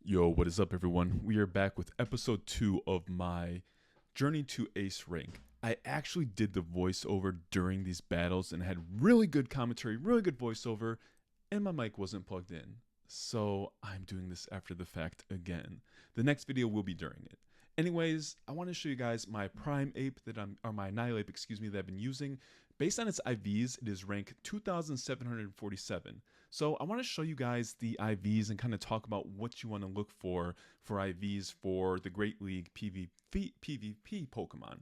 Yo, what is up, everyone? We are back with episode 2 of my journey to ace rank. I actually did the voiceover during these battles and had really good commentary, really good voiceover, and my mic wasn't plugged in. So I'm doing this after the fact again. The next video will be during it. Anyways, I want to show you guys my prime ape or my Annilihape, that I've been using. Based on its IVs, it is rank 2,747. So I want to show you guys the IVs and kind of talk about what you want to look for IVs for the Great League PvP Pokemon.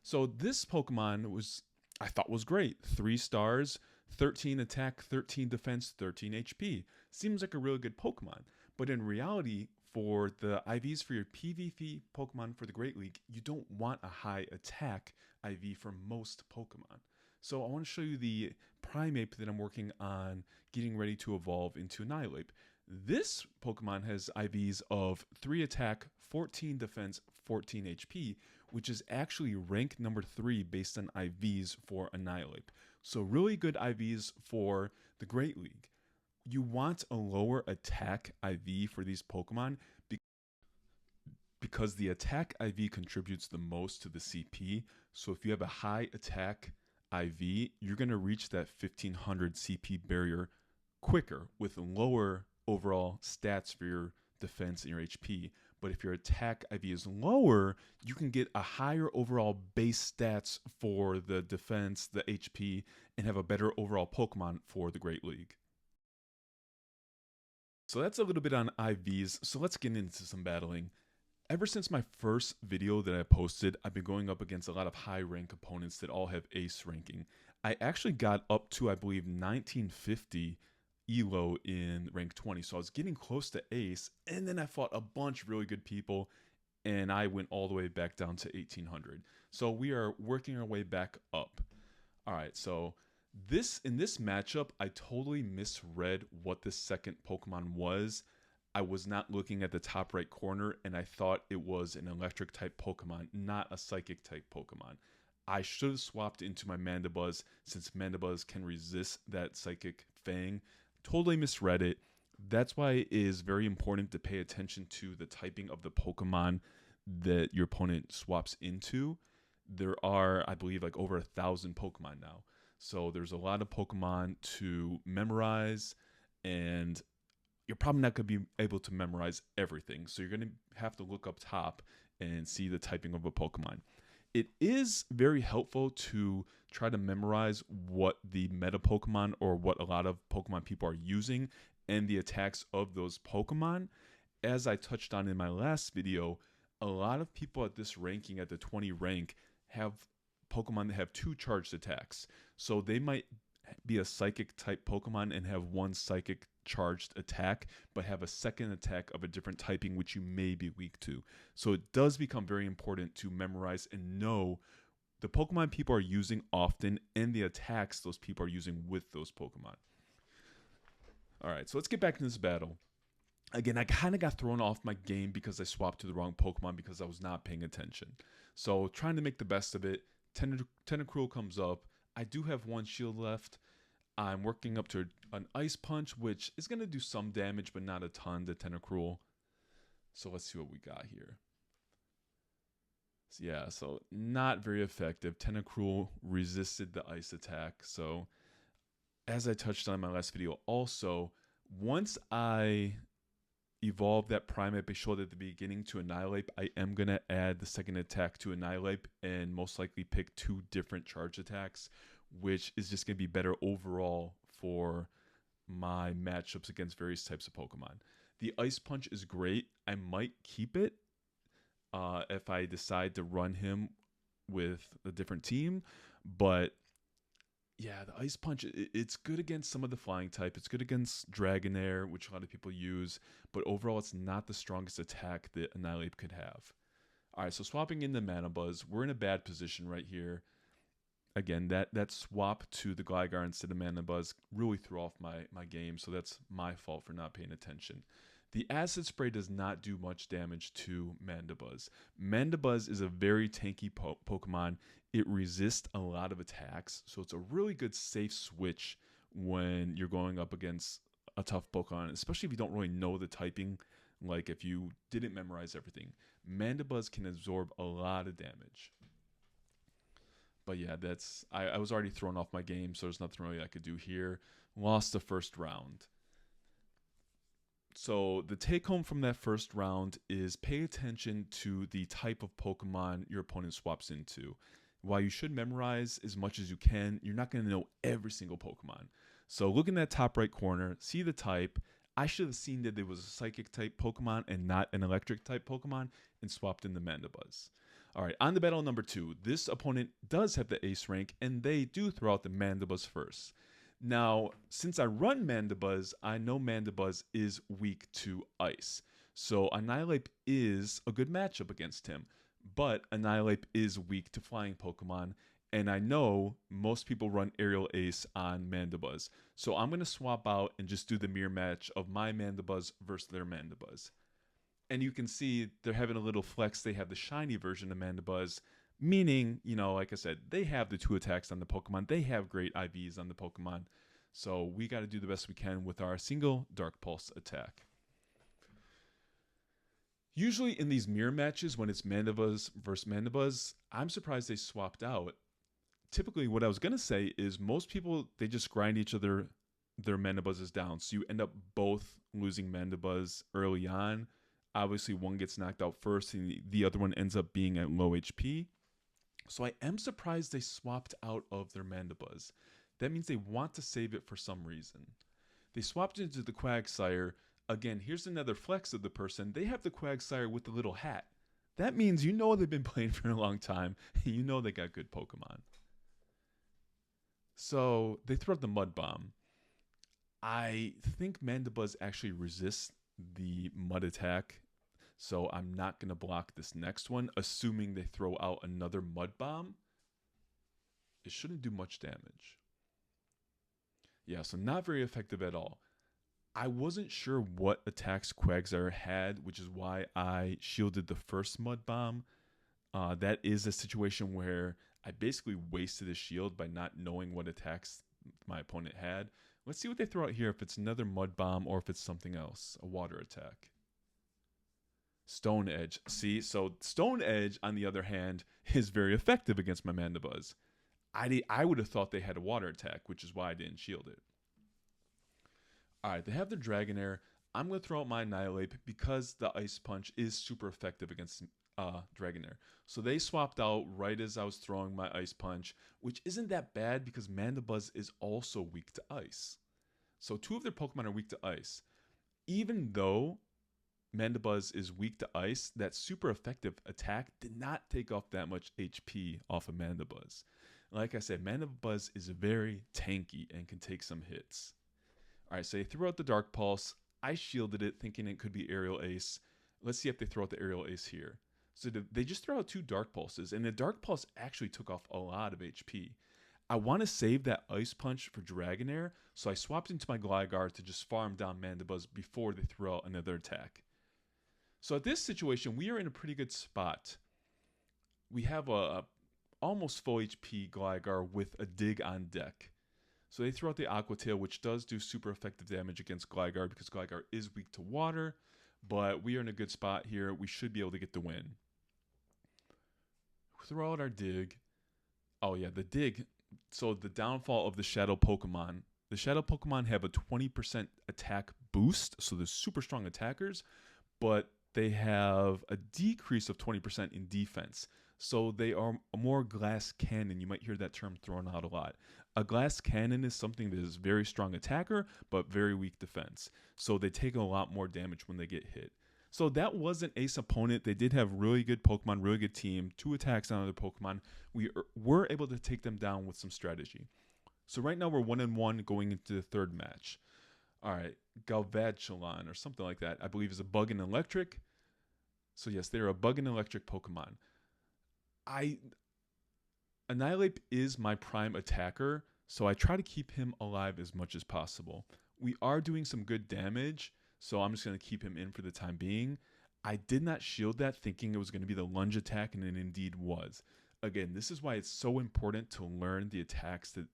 So this Pokemon I thought was great. 3 stars, 13 attack, 13 defense, 13 HP. Seems like a really good Pokemon. But in reality, for the IVs for your PvP Pokemon for the Great League, you don't want a high attack IV for most Pokemon. So I want to show you the Primeape that I'm working on getting ready to evolve into Annilihape. This Pokemon has IVs of 3 attack, 14 defense, 14 HP, which is actually rank number 3 based on IVs for Annilihape. So really good IVs for the Great League. You want a lower attack IV for these Pokemon because the attack IV contributes the most to the CP. So if you have a high attack IV, you're going to reach that 1500 CP barrier quicker with lower overall stats for your defense and your HP. But if your attack IV is lower, you can get a higher overall base stats for the defense, the HP, and have a better overall Pokemon for the Great League. So that's a little bit on IVs, so let's get into some battling. Ever since my first video that I posted, I've been going up against a lot of high rank opponents that all have ace ranking. I actually got up to, I believe, 1950 elo in rank 20, so I was getting close to ace, and then I fought a bunch of really good people, and I went all the way back down to 1800. So we are working our way back up. All right, so in this matchup, I totally misread what the second Pokemon was. I was not looking at the top right corner, and I thought it was an electric type Pokemon, not a psychic type Pokemon. I should have swapped into my Mandibuzz since Mandibuzz can resist that psychic fang. Totally misread it. That's why it is very important to pay attention to the typing of the Pokemon that your opponent swaps into. There are, I believe, like over 1,000 Pokemon now. So there's a lot of Pokemon to memorize, and you're probably not going to be able to memorize everything. So you're going to have to look up top and see the typing of a Pokemon. It is very helpful to try to memorize what the meta Pokemon or what a lot of Pokemon people are using and the attacks of those Pokemon. As I touched on in my last video, a lot of people at this ranking, at the 20 rank, have Pokemon that have 2 charged attacks. So they might be a psychic type Pokemon and have 1 psychic charged attack, but have a second attack of a different typing which you may be weak to. So it does become very important to memorize and know the Pokemon people are using often and the attacks those people are using with those Pokemon. Alright, so let's get back into this battle. Again, I kind of got thrown off my game because I swapped to the wrong Pokemon because I was not paying attention. So trying to make the best of it. Tentacruel comes up. I do have 1 shield left. I'm working up to an Ice Punch, which is going to do some damage, but not a ton to Tentacruel. So let's see what we got here. So yeah, so not very effective. Tentacruel resisted the ice attack. So as I touched on in my last video, also, once I evolve that Primeape I showed at the beginning to Annilihape, I am going to add the second attack to Annilihape and most likely pick 2 different charge attacks, which is just going to be better overall for my matchups against various types of Pokemon. The Ice Punch is great. I might keep it if I decide to run him with a different team, but yeah, the Ice Punch, it's good against some of the flying type. It's good against Dragonair, which a lot of people use, but overall it's not the strongest attack that Annilihape could have. All right, so swapping into Mandibuzz, we're in a bad position right here. Again, that swap to the Gligar instead of Mandibuzz really threw off my game, so that's my fault for not paying attention. The Acid Spray does not do much damage to Mandibuzz. Mandibuzz is a very tanky Pokemon. It resists a lot of attacks, so it's a really good safe switch when you're going up against a tough Pokemon, especially if you don't really know the typing like if you didn't memorize everything. Mandibuzz can absorb a lot of damage. But yeah, I was already thrown off my game, so there's nothing really I could do here. Lost the first round. So the take home from that first round is pay attention to the type of Pokemon your opponent swaps into. While you should memorize as much as you can, you're not going to know every single Pokemon. So look in that top right corner, see the type. I should have seen that there was a Psychic type Pokemon and not an Electric type Pokemon and swapped in the Mandibuzz. All right, on to battle number 2. This opponent does have the Ace rank, and they do throw out the Mandibuzz first. Now, since I run Mandibuzz, I know Mandibuzz is weak to Ice. So Annilihape is a good matchup against him. But Annilihape is weak to flying Pokemon, and I know most people run Aerial Ace on Mandibuzz. So I'm going to swap out and just do the mirror match of my Mandibuzz versus their Mandibuzz. And you can see they're having a little flex. They have the shiny version of Mandibuzz, meaning, like I said, they have the 2 attacks on the Pokemon. They have great IVs on the Pokemon. So we got to do the best we can with our single Dark Pulse attack. Usually in these mirror matches, when it's Mandibuzz versus Mandibuzz, I'm surprised they swapped out. Typically, what I was going to say is most people, they just grind each other, their Mandibuzzes down. So you end up both losing Mandibuzz early on. Obviously, one gets knocked out first, and the other one ends up being at low HP. So I am surprised they swapped out of their Mandibuzz. That means they want to save it for some reason. They swapped into the Quagsire. Again, here's another flex of the person. They have the Quagsire with the little hat. That means they've been playing for a long time, and they got good Pokemon. So they throw out the Mud Bomb. I think Mandibuzz actually resists the Mud attack, so I'm not going to block this next one, assuming they throw out another Mud Bomb. It shouldn't do much damage. Yeah, so not very effective at all. I wasn't sure what attacks Quagsire had, which is why I shielded the first Mud Bomb. That is a situation where I basically wasted a shield by not knowing what attacks my opponent had. Let's see what they throw out here, if it's another Mud Bomb or if it's something else, a water attack. Stone Edge. See, so Stone Edge, on the other hand, is very effective against my Mandibuzz. I would have thought they had a water attack, which is why I didn't shield it. Alright, they have their Dragonair. I'm going to throw out my Annilihape because the Ice Punch is super effective against Dragonair. So they swapped out right as I was throwing my Ice Punch, which isn't that bad because Mandibuzz is also weak to Ice. So 2 of their Pokemon are weak to Ice. Even though Mandibuzz is weak to Ice, that super effective attack did not take off that much HP off of Mandibuzz. Like I said, Mandibuzz is very tanky and can take some hits. Alright, so they threw out the Dark Pulse. I shielded it thinking it could be Aerial Ace. Let's see if they throw out the Aerial Ace here. So they just throw out 2 Dark Pulses, and the Dark Pulse actually took off a lot of HP. I want to save that Ice Punch for Dragonair, so I swapped into my Gligar to just farm down Mandibuzz before they throw out another attack. So at this situation, we are in a pretty good spot. We have a almost full HP Gligar with a Dig on deck. So they throw out the Aqua Tail, which does do super effective damage against Gligar because Gligar is weak to water. But we are in a good spot here. We should be able to get the win. Throw out our Dig. Oh yeah, the Dig. So the downfall of the Shadow Pokemon. The Shadow Pokemon have a 20% attack boost. So they're super strong attackers. But they have a decrease of 20% in defense. So they are a more glass cannon. You might hear that term thrown out a lot. A glass cannon is something that is very strong attacker, but very weak defense. So they take a lot more damage when they get hit. So that was an ace opponent. They did have really good Pokemon, really good team, 2 attacks on other Pokemon. We were able to take them down with some strategy. So right now we're 1-1 going into the 3rd match. All right, Galvantulon or something like that, I believe is a Bug and Electric. So yes, they're a Bug and Electric Pokemon. Annilihape is my prime attacker, so I try to keep him alive as much as possible. We are doing some good damage, so I'm just going to keep him in for the time being. I did not shield that thinking it was going to be the lunge attack, and it indeed was. Again, this is why it's so important to learn the attacks that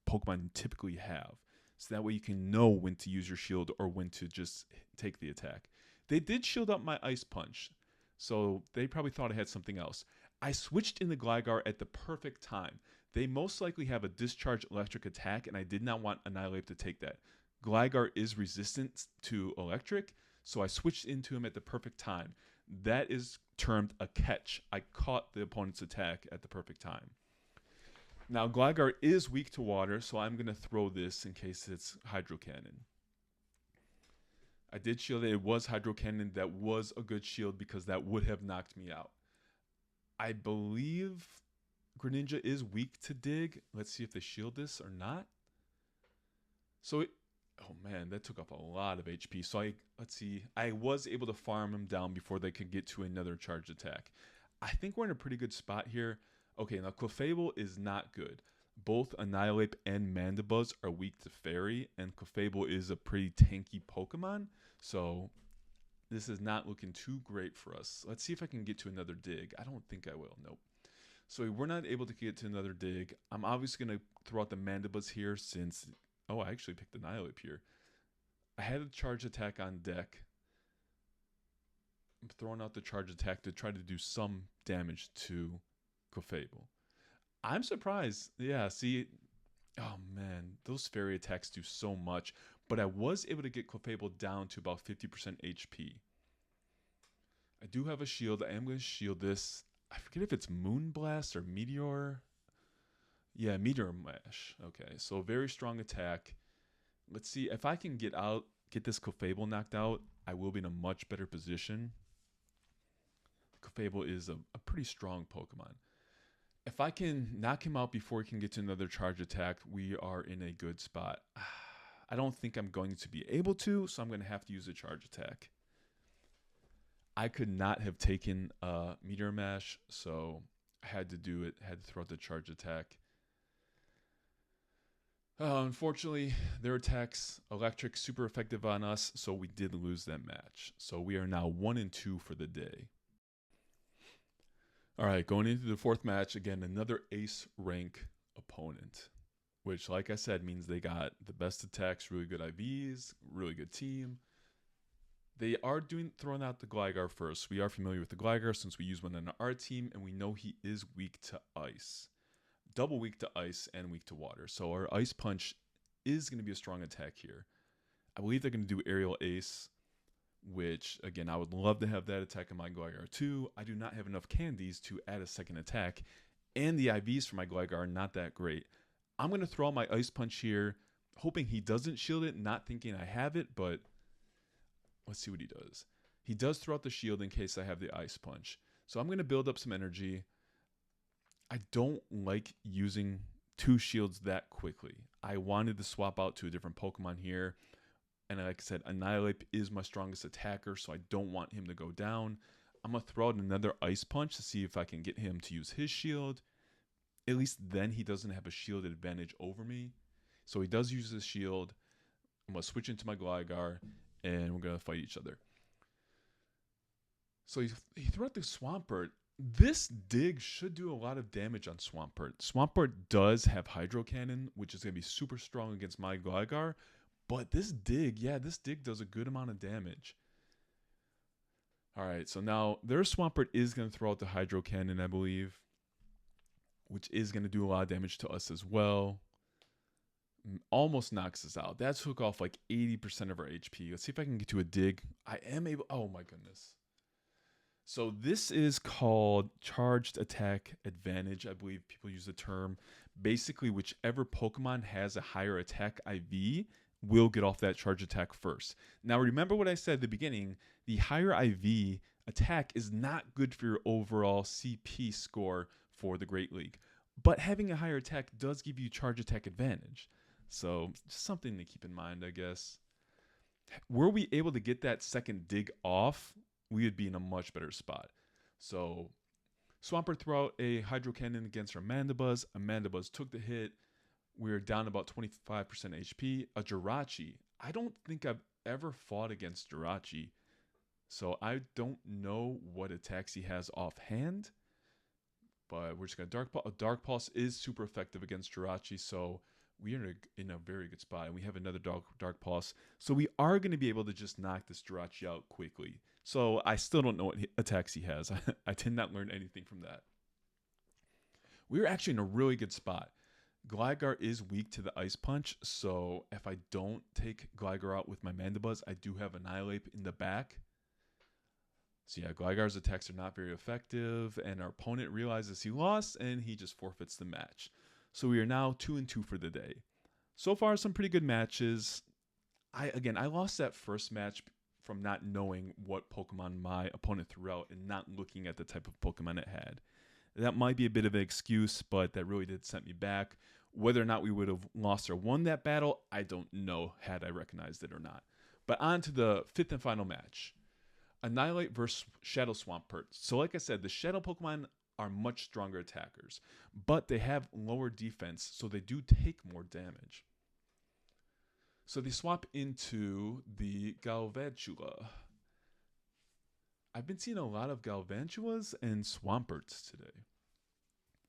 Pokemon typically have. So that way you can know when to use your shield or when to just take the attack. They did shield up my Ice Punch, so they probably thought I had something else. I switched in the Gligar at the perfect time. They most likely have a Discharge Electric attack, and I did not want Annilihape to take that. Gligar is resistant to Electric, so I switched into him at the perfect time. That is termed a catch. I caught the opponent's attack at the perfect time. Now, Gligar is weak to water, so I'm going to throw this in case it's Hydro Cannon. I did shield it. It was Hydro Cannon. That was a good shield because that would have knocked me out. I believe Greninja is weak to Dig. Let's see if they shield this or not. So, oh man, that took up a lot of HP. So let's see. I was able to farm him down before they could get to another charge attack. I think we're in a pretty good spot here. Okay, now Clefable is not good. Both Annilihape and Mandibuzz are weak to Fairy, and Clefable is a pretty tanky Pokemon, so this is not looking too great for us. Let's see if I can get to another Dig. I don't think I will. Nope. So we're not able to get to another Dig. I'm obviously going to throw out the Mandibuzz here since... Oh, I actually picked Annilihape here. I had a charge attack on deck. I'm throwing out the charge attack to try to do some damage to Clefable. I'm surprised. Yeah, see, oh man, those fairy attacks do so much, but I was able to get Clefable down to about 50% HP. I do have a shield. I am going to shield this. I forget if it's Moonblast or Meteor. Yeah, Meteor Mash. Okay, so very strong attack. Let's see if I can get this Clefable knocked out. I will be in a much better position. Clefable is a pretty strong Pokemon. If I can knock him out before he can get to another charge attack, we are in a good spot. I don't think I'm going to be able to, so I'm going to have to use a charge attack. I could not have taken Meteor Mash, so I had to do it. I had to throw out the charge attack. Unfortunately, their attacks, Electric, super effective on us, so we did lose that match. So we are now 1-2 for the day. All right, going into the fourth match, again, another ace rank opponent, which, like I said, means they got the best attacks, really good IVs, really good team. They are throwing out the Gligar first. We are familiar with the Gligar since we use one on our team, and we know he is weak to ice. Double weak to ice and weak to water. So our Ice Punch is going to be a strong attack here. I believe they're going to do Aerial Ace, which, again, I would love to have that attack on my Gligar too. I do not have enough candies to add a second attack, and the IVs for my Gligar are not that great. I'm going to throw out my Ice Punch here, hoping he doesn't shield it, not thinking I have it, but let's see what he does. He does throw out the shield in case I have the Ice Punch. So I'm going to build up some energy. I don't like using two shields that quickly. I wanted to swap out to a different Pokemon here. And like I said, Annilihape is my strongest attacker, so I don't want him to go down. I'm going to throw out another Ice Punch to see if I can get him to use his shield. At least then he doesn't have a shield advantage over me. So he does use his shield. I'm going to switch into my Gligar, and we're going to fight each other. So he threw out the Swampert. This Dig should do a lot of damage on Swampert. Swampert does have Hydro Cannon, which is going to be super strong against my Gligar. But this Dig, yeah, this Dig does a good amount of damage. All right, so now their Swampert is going to throw out the Hydro Cannon, I believe, which is going to do a lot of damage to us as well. Almost knocks us out. That took off like 80% of our HP. Let's see if I can get to a Dig. I am able. Oh, my goodness. So this is called Charged Attack Advantage. I believe people use the term. Basically, whichever Pokemon has a higher attack IV will get off that charge attack first. Now, remember what I said at the beginning. The higher IV attack is not good for your overall CP score for the Great League. But having a higher attack does give you charge attack advantage. So, just something to keep in mind, I guess. Were we able to get that second Dig off, we would be in a much better spot. So, Swampert threw out a Hydro Cannon against our Mandibuzz. A Mandibuzz took the hit. We're down about 25% HP. A Jirachi. I don't think I've ever fought against Jirachi. So I don't know what attacks he has offhand. But we're just going to Dark Pulse. Dark Pulse is super effective against Jirachi. So we are in a very good spot, and we have another dark pulse, so we are going to be able to just knock this Jirachi out quickly. So I still don't know what attacks he has. I did not learn anything from that. We're actually in a really good spot. Gligar is weak to the Ice Punch, so if I don't take Gligar out with my Mandibuzz, I do have Annilihape in the back. So yeah, Gligar's attacks are not very effective, and our opponent realizes he lost, and he just forfeits the match. So we are now 2-2 for the day. So far, some pretty good matches. I lost that first match from not knowing what Pokemon my opponent threw out and not looking at the type of Pokemon it had. That might be a bit of an excuse, but that really did set me back. Whether or not we would have lost or won that battle, I don't know had I recognized it or not. But on to the fifth and final match. Annihilate versus Shadow Swampert. So like I said, the Shadow Pokemon are much stronger attackers, but they have lower defense, so they do take more damage. So they swap into the Galvantula. I've been seeing a lot of Galvantulas and Swamperts today.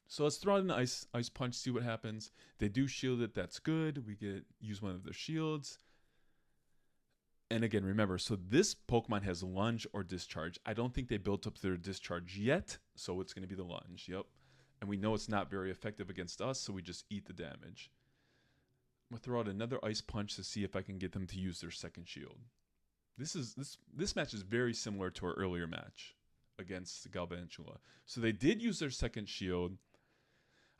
So let's throw out an Ice Punch, see what happens. They do shield it, that's good. We use one of their shields. And again, remember, so this Pokemon has Lunge or Discharge. I don't think they built up their Discharge yet, so it's going to be the Lunge, yep. And we know it's not very effective against us, so we just eat the damage. I'm going to throw out another Ice Punch to see if I can get them to use their second shield. This match is very similar to our earlier match against Galvantula. So they did use their second shield.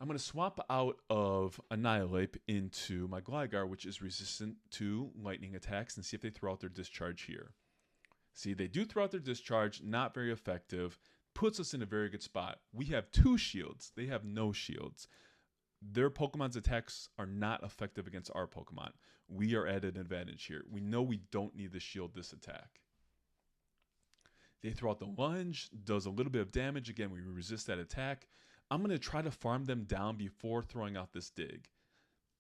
I'm going to swap out of Annihilate into my Gligar, which is resistant to lightning attacks, and see if they throw out their Discharge here. See, they do throw out their Discharge, not very effective, puts us in a very good spot. We have 2 shields. They have no shields. Their Pokemon's attacks are not effective against our Pokemon. We are at an advantage here. We know we don't need to shield this attack. They throw out the Lunge, does a little bit of damage. Again, we resist that attack. I'm going to try to farm them down before throwing out this dig.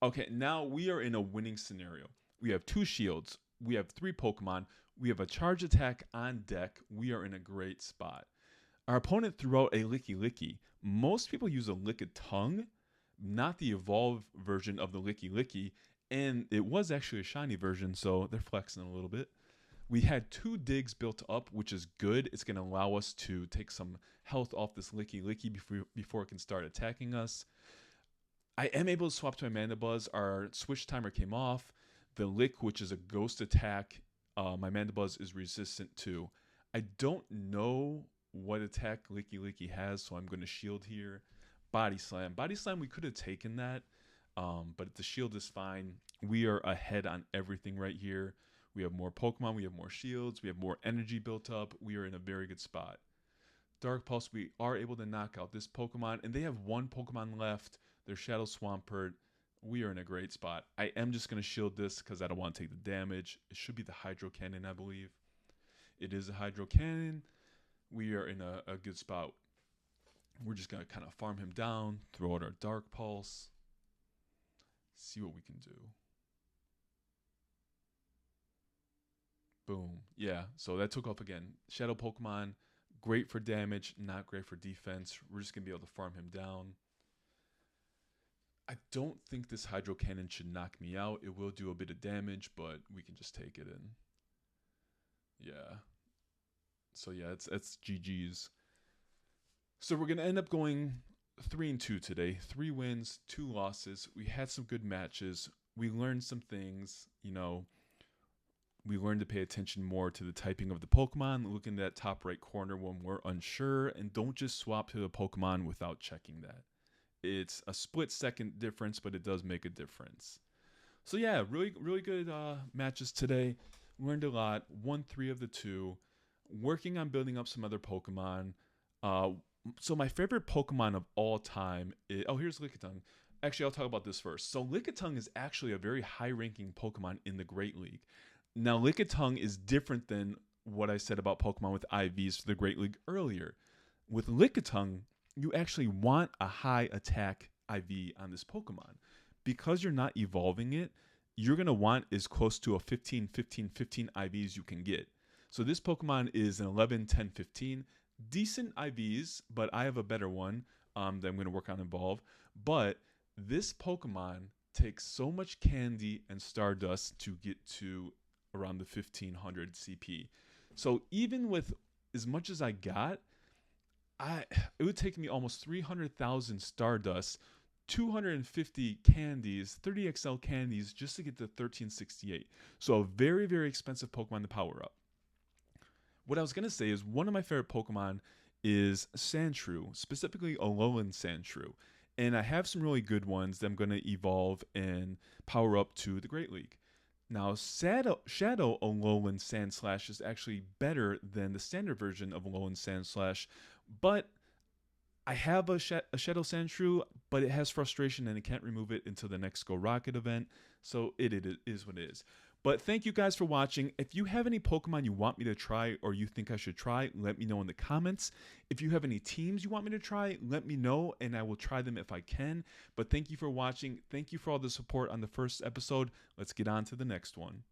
Okay, now we are in a winning scenario. We have 2 shields. We have 3 Pokemon. We have a charge attack on deck. We are in a great spot. Our opponent threw out a Licky Licky. Most people use a Lickitung, not the evolved version of the Licky Licky, and it was actually a shiny version, so they're flexing a little bit. We had 2 digs built up, which is good. It's going to allow us to take some health off this Licky Licky before it can start attacking us. I am able to swap to my Mandibuzz. Our switch timer came off. The Lick, which is a ghost attack, my Mandibuzz is resistant to. I don't know what attack Licky Licky has, so I'm going to shield here. Body Slam. Body Slam, we could have taken that, but the shield is fine. We are ahead on everything right here. We have more Pokemon, we have more shields, we have more energy built up. We are in a very good spot. Dark Pulse, we are able to knock out this Pokemon, and they have 1 Pokemon left. Their Shadow Swampert. We are in a great spot. I am just going to shield this because I don't want to take the damage. It should be the Hydro Cannon, I believe. It is a Hydro Cannon. We are in a good spot. We're just going to kind of farm him down, throw out our Dark Pulse, see what we can do. Boom. Yeah, so that took off again. Shadow Pokemon, great for damage, not great for defense. We're just going to be able to farm him down. I don't think this Hydro Cannon should knock me out. It will do a bit of damage, but we can just take it in. Yeah. So yeah, it's GG's. So we're going to end up going 3-2 today. 3 wins, 2 losses. We had some good matches. We learned some things, you know. We learned to pay attention more to the typing of the Pokemon, look in that top right corner when we're unsure, and don't just swap to the Pokemon without checking that. It's a split-second difference, but it does make a difference. So yeah, really good matches today. Learned a lot. Won 3 of the 2. Working on building up some other Pokemon. So my favorite Pokemon of all time is... Oh, here's Lickitung. Actually, I'll talk about this first. So Lickitung is actually a very high-ranking Pokemon in the Great League. Now, Lickitung is different than what I said about Pokemon with IVs for the Great League earlier. With Lickitung, you actually want a high attack IV on this Pokemon. Because you're not evolving it, you're going to want as close to a 15, 15, 15 IVs you can get. So this Pokemon is an 11, 10, 15. Decent IVs, but I have a better one that I'm going to work on Evolve. But this Pokemon takes so much candy and Stardust to get to around the 1500 CP. So even with as much as I got, it would take me almost 300,000 Stardust, 250 candies, 30XL candies just to get to 1368. So a very, very expensive Pokemon to power up. What I was going to say is one of my favorite Pokemon is Sandshrew, specifically Alolan Sandshrew. And I have some really good ones that I'm going to evolve and power up to the Great League. Now, Shadow Alolan Sandslash is actually better than the standard version of Alolan Sandslash, but I have a Shadow Sandshrew, but it has frustration and I can't remove it until the next Go Rocket event, so it is what it is. But thank you guys for watching. If you have any Pokemon you want me to try or you think I should try, let me know in the comments. If you have any teams you want me to try, let me know and I will try them if I can. But thank you for watching. Thank you for all the support on the first episode. Let's get on to the next one.